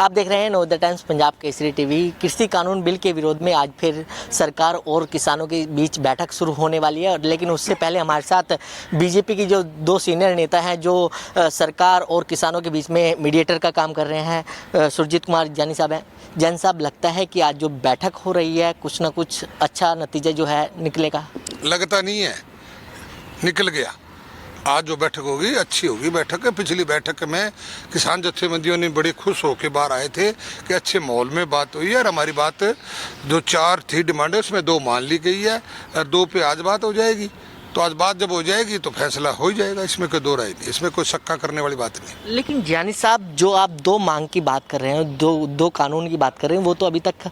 आप देख रहे हैं नवोदय टाइम्स पंजाब केसरी टीवी। कृषि कानून बिल के विरोध में आज फिर सरकार और किसानों के बीच बैठक शुरू होने वाली है, लेकिन उससे पहले हमारे साथ बीजेपी की जो दो सीनियर नेता हैं जो सरकार और किसानों के बीच में मीडिएटर का काम कर रहे हैं, सुरजीत कुमार जानी साहब हैं। जैन साहब, लगता है कि आज जो बैठक हो रही है कुछ ना कुछ अच्छा नतीजा जो है निकलेगा? लगता नहीं है, निकल गया। आज जो बैठक होगी अच्छी होगी बैठक है। पिछली बैठक में किसान जत्थेबंदियों ने बड़े खुश होकर बाहर आए थे कि अच्छे माहौल में बात हुई है और हमारी बात जो 4 थी डिमांड है उसमें 2 मान ली गई है और 2 पे आज बात हो जाएगी। तो आज बात जब हो जाएगी तो फैसला हो जाएगा, इसमें कोई दो राय नहीं, इसमें कोई शक्का करने वाली बात नहीं। लेकिन जानी साहब, जो आप 2 मांग की बात कर रहे हैं, दो कानून की बात कर रहे हैं, वो तो अभी तक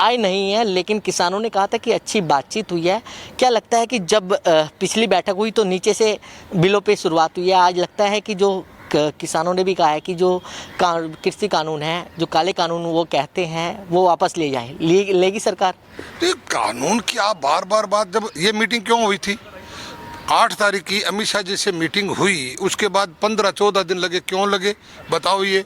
आए नहीं है, लेकिन किसानों ने कहा था कि अच्छी बातचीत हुई है। क्या लगता है कि जब पिछली बैठक हुई तो नीचे से बिलों पे शुरुआत हुई है, आज लगता है कि जो किसानों ने भी कहा है कि जो कृषि कानून है, जो काले कानून वो कहते हैं वो वापस ले जाए, लेगी सरकार? तो कानून की आप बार बार बात, जब ये मीटिंग क्यों हुई थी 8 तारीख की अमित शाह जी से मीटिंग हुई, उसके बाद 15-14 दिन लगे, क्यों लगे बताओ? ये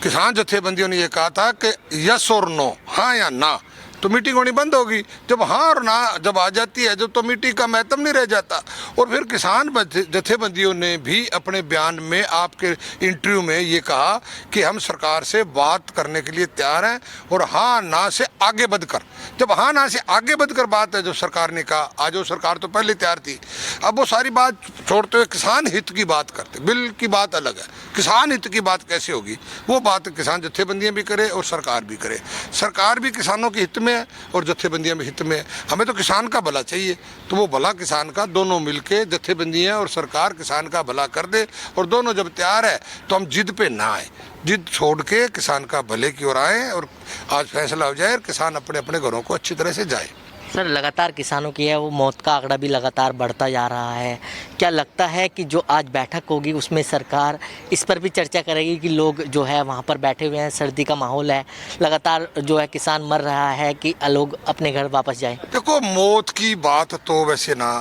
किसान जत्थेबंदियों ने ये कहा था कि यस और नो, हाँ या ना, तो मीटिंग होनी बंद होगी। जब हाँ और ना जब आ जाती है जब, तो मीटिंग का महत्व नहीं रह जाता। और फिर किसान जत्थेबंदियों ने भी अपने बयान में आपके इंटरव्यू में ये कहा कि हम सरकार से बात करने के लिए तैयार हैं और हाँ ना से आगे बढ़कर, जब हाँ ना से आगे बढ़कर बात है जो सरकार ने कहा, आज वो सरकार तो पहले तैयार थी, अब वो सारी बात छोड़ते हुए किसान हित की बात करते। बिल की बात अलग है, किसान हित की बात कैसे होगी? वो बात किसान जत्थेबंदियाँ भी करे और सरकार भी करे। सरकार भी किसानों के हित में और जत्थेबंदियां में हित में। हमें तो किसान का भला चाहिए, तो वो भला किसान का दोनों मिलके जत्थेबंदियां और सरकार किसान का भला कर दे। और दोनों जब तैयार है तो हम जिद पे ना आए, जिद छोड़ के किसान का भले की ओर आए और आज फैसला हो जाए और किसान अपने अपने घरों को अच्छी तरह से जाए। सर, लगातार किसानों की है वो मौत का आंकड़ा भी लगातार बढ़ता जा रहा है। क्या लगता है कि जो आज बैठक होगी उसमें सरकार इस पर भी चर्चा करेगी कि लोग जो है वहाँ पर बैठे हुए हैं, सर्दी का माहौल है, लगातार जो है किसान मर रहा है, कि लोग अपने घर वापस जाएं? देखो, मौत की बात तो वैसे ना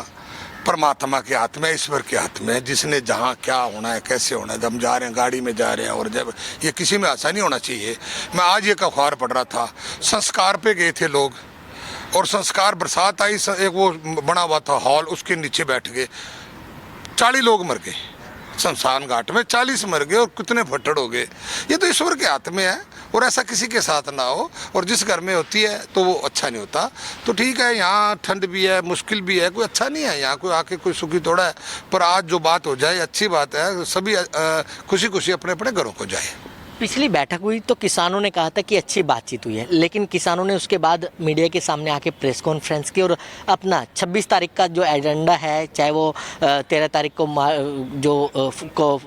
परमात्मा के हाथ में, ईश्वर के हाथ में, जिसने जहाँ क्या होना है कैसे होना है। जब हम जा रहे हैं गाड़ी में जा रहे हैं और जब ये किसी में ऐसा नहीं होना चाहिए। मैं आज एक अखबार पढ़ रहा था, संस्कार पे गए थे लोग और संस्कार बरसात आई, एक वो बना हुआ था हॉल, उसके नीचे बैठ गए, 40 लोग मर गए शमशान घाट में, 40 मर गए और कितने फट्टड़ हो गए। ये तो ईश्वर के हाथ में है और ऐसा किसी के साथ ना हो। और जिस घर में होती है तो वो अच्छा नहीं होता। तो ठीक है, यहाँ ठंड भी है, मुश्किल भी है, कोई अच्छा नहीं है यहाँ, कोई आके कोई सुखी थोड़ा है। पर आज जो बात हो जाए अच्छी बात है, सभी खुशी खुशी अपने अपने घरों को जाए। पिछली बैठक हुई तो किसानों ने कहा था कि अच्छी बातचीत हुई है, लेकिन किसानों ने उसके बाद मीडिया के सामने आके प्रेस कॉन्फ्रेंस की और अपना 26 तारीख का जो एजेंडा है, चाहे वो 13 तारीख को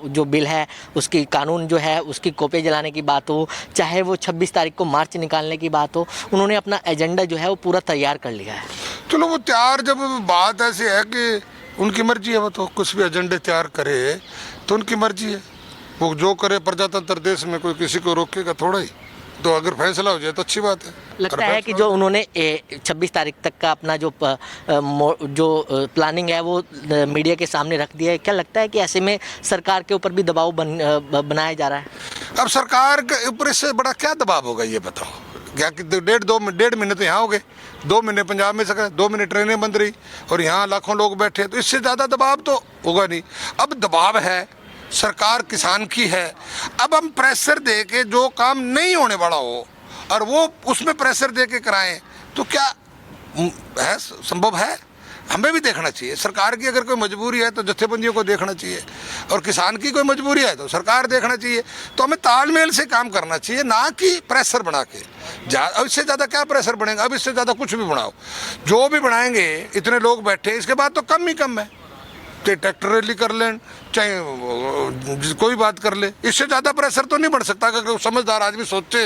जो बिल है उसकी कानून जो है उसकी कॉपी जलाने की बात हो, चाहे वो 26 तारीख को मार्च निकालने की बात हो, उन्होंने अपना एजेंडा जो है वो पूरा तैयार कर लिया है। चलो वो तैयार, जब बात ऐसी है कि उनकी मर्जी है, वो तो कुछ भी एजेंडे तैयार करे तो उनकी मर्जी है, वो जो करे। प्रजातंत्र देश में कोई किसी को रोकेगा थोड़ा ही। तो अगर फैसला हो जाए तो अच्छी बात है। लगता है कि जो उन्होंने 26 तारीख तक का अपना जो प्लानिंग है वो मीडिया के सामने रख दिया है, क्या लगता है कि ऐसे में सरकार के ऊपर भी दबाव बनाया जा रहा है? अब सरकार के ऊपर इससे बड़ा क्या दबाव होगा ये बताओ? क्या कि 1.5 महीने तो यहाँ हो गए, 2 महीने पंजाब में सके, 2 महीने ट्रेनें बंद रही और यहाँ लाखों लोग बैठे, तो इससे ज़्यादा दबाव तो होगा नहीं। अब दबाव है, सरकार किसान की है, अब हम प्रेशर दे के जो काम नहीं होने वाला हो और वो उसमें प्रेशर दे के कराएं तो क्या है? संभव है? हमें भी देखना चाहिए। सरकार की अगर कोई मजबूरी है तो जत्थेबंदियों को देखना चाहिए और किसान की कोई मजबूरी है तो सरकार देखना चाहिए। तो हमें तालमेल से काम करना चाहिए, ना कि प्रेशर बना के। अब इससे ज़्यादा क्या प्रेशर बनेगा? अब इससे ज़्यादा कुछ भी बनाओ, जो भी बनाएंगे, इतने लोग बैठे, इसके बाद तो कम ही कम है, चाहे ट्रैक्टर रैली कर लें, चाहे कोई बात कर ले, इससे ज़्यादा प्रेशर तो नहीं बढ़ सकता। अगर समझदार आदमी सोचे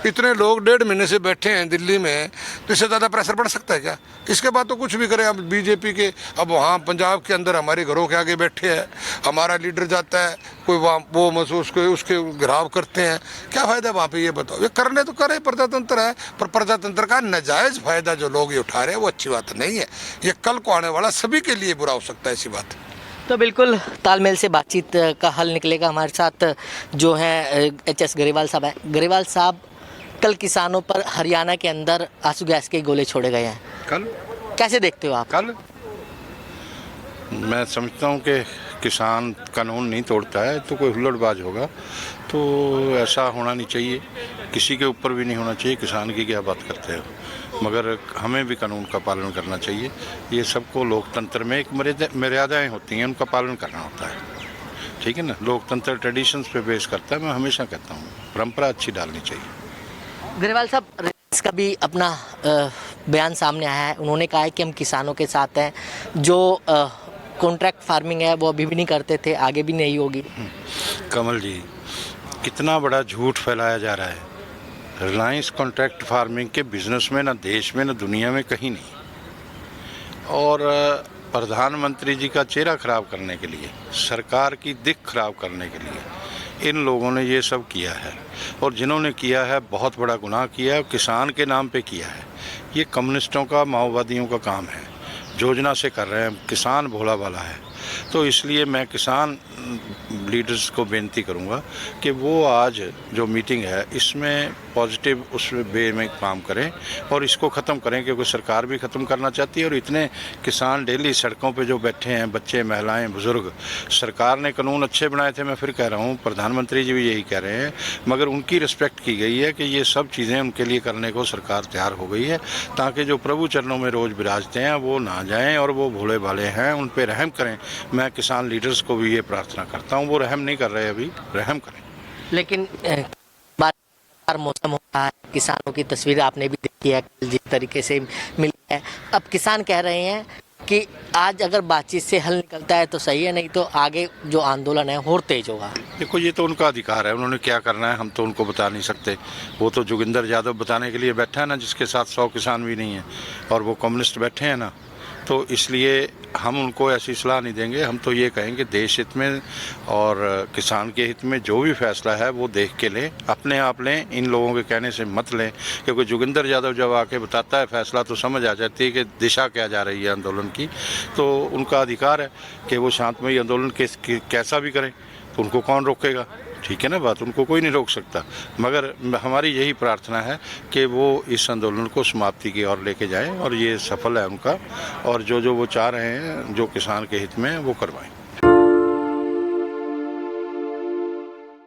इतने लोग 1.5 महीने से बैठे हैं दिल्ली में, तो इससे ज़्यादा प्रेशर बढ़ सकता है क्या? इसके बाद तो कुछ भी करें। अब बीजेपी के, अब वहाँ पंजाब के अंदर हमारे घरों के आगे बैठे हैं, हमारा लीडर जाता है, कोई वहाँ वो महसूस कोई उसके घिराव करते हैं, क्या फ़ायदा वहाँ पे? ये बताओ। ये करने तो करे, प्रजातंत्र है, पर प्रजातंत्र का नाजायज़ फ़ायदा जो लोग ये उठा रहे हैं वो अच्छी बात नहीं है। ये कल को आने वाला सभी के लिए बुरा हो सकता है, ऐसी बात। तो बिल्कुल तालमेल से बातचीत का हल निकलेगा। हमारे साथ जो है HS ग्रेवाल साहब हैं। ग्रेवाल साहब, कल किसानों पर हरियाणा के अंदर आंसू गैस के गोले छोड़े गए हैं, कल कैसे देखते हो आप? कल मैं समझता हूँ कि किसान कानून नहीं तोड़ता है तो कोई हुल्लड़बाज होगा, तो ऐसा होना नहीं चाहिए, किसी के ऊपर भी नहीं होना चाहिए। किसान की क्या बात करते हो, मगर हमें भी कानून का पालन करना चाहिए। ये सबको लोकतंत्र में एक मर्यादाएं होती हैं, उनका पालन करना होता है, ठीक है ना। लोकतंत्र ट्रेडिशंस पे बेस करता है। मैं हमेशा कहता हूँ परंपरा अच्छी डालनी चाहिए। ग्रेवाल साहब, रिलायंस का भी अपना बयान सामने आया है। उन्होंने कहा है कि हम किसानों के साथ हैं, जो कॉन्ट्रैक्ट फार्मिंग है वो अभी भी नहीं करते थे, आगे भी नहीं होगी। कमल जी, कितना बड़ा झूठ फैलाया जा रहा है। रिलायंस कॉन्ट्रैक्ट फार्मिंग के बिजनेस में, ना देश में ना दुनिया में कहीं नहीं। और प्रधानमंत्री जी का चेहरा खराब करने के लिए, सरकार की दिख खराब करने के लिए इन लोगों ने ये सब किया है। और जिन्होंने किया है बहुत बड़ा गुनाह किया है, किसान के नाम पे किया है। ये कम्युनिस्टों का, माओवादियों का काम है, योजना से कर रहे हैं। किसान भोला भाला है, तो इसलिए मैं किसान लीडर्स को बेनती करूंगा कि वो आज जो मीटिंग है इसमें पॉजिटिव उस वे में काम करें और इसको ख़त्म करें, क्योंकि सरकार भी ख़त्म करना चाहती है। और इतने किसान डेली सड़कों पे जो बैठे हैं, बच्चे, महिलाएं, बुज़ुर्ग, सरकार ने कानून अच्छे बनाए थे, मैं फिर कह रहा हूँ, प्रधानमंत्री जी भी यही कह रहे हैं, मगर उनकी रिस्पेक्ट की गई है कि ये सब चीज़ें उनके लिए करने को सरकार तैयार हो गई है, ताकि जो प्रभु चरणों में रोज़ विराजते हैं वो ना जाएँ और वो भोले भाले हैं, उन पर रहम करें। मैं किसान लीडर्स को भी ये प्रार्थना करता हूँ, वो रहम नहीं कर रहे, अभी रहम करें। लेकिन बार मौसम हो रहा है, किसानों की तस्वीर आपने भी देखी है जिस तरीके से मिली है। अब किसान कह रहे हैं कि आज अगर बातचीत से हल निकलता है तो सही है, नहीं तो आगे जो आंदोलन है और तेज होगा। देखो, ये तो उनका अधिकार है, उन्होंने क्या करना है हम तो उनको बता नहीं सकते। वो तो जोगिंदर यादव बताने के लिए बैठा है ना, जिसके साथ 100 किसान भी नहीं है, और वो कम्युनिस्ट बैठे हैं ना, तो इसलिए हम उनको ऐसी सलाह नहीं देंगे। हम तो ये कहेंगे देश हित में और किसान के हित में जो भी फैसला है वो देख के लें, अपने आप लें, इन लोगों के कहने से मत लें। क्योंकि जोगिंदर यादव जब आके बताता है फैसला तो समझ आ जाती है कि दिशा क्या जा रही है आंदोलन की। तो उनका अधिकार है कि वो शांतमयी आंदोलन कैसा भी करें, तो उनको कौन रोकेगा, ठीक है ना बात, उनको कोई नहीं रोक सकता। मगर हमारी यही प्रार्थना है कि वो इस आंदोलन को समाप्ति की ओर लेके जाएं और ये सफल है उनका, और जो वो चाह रहे हैं, जो किसान के हित में, वो करवाएं।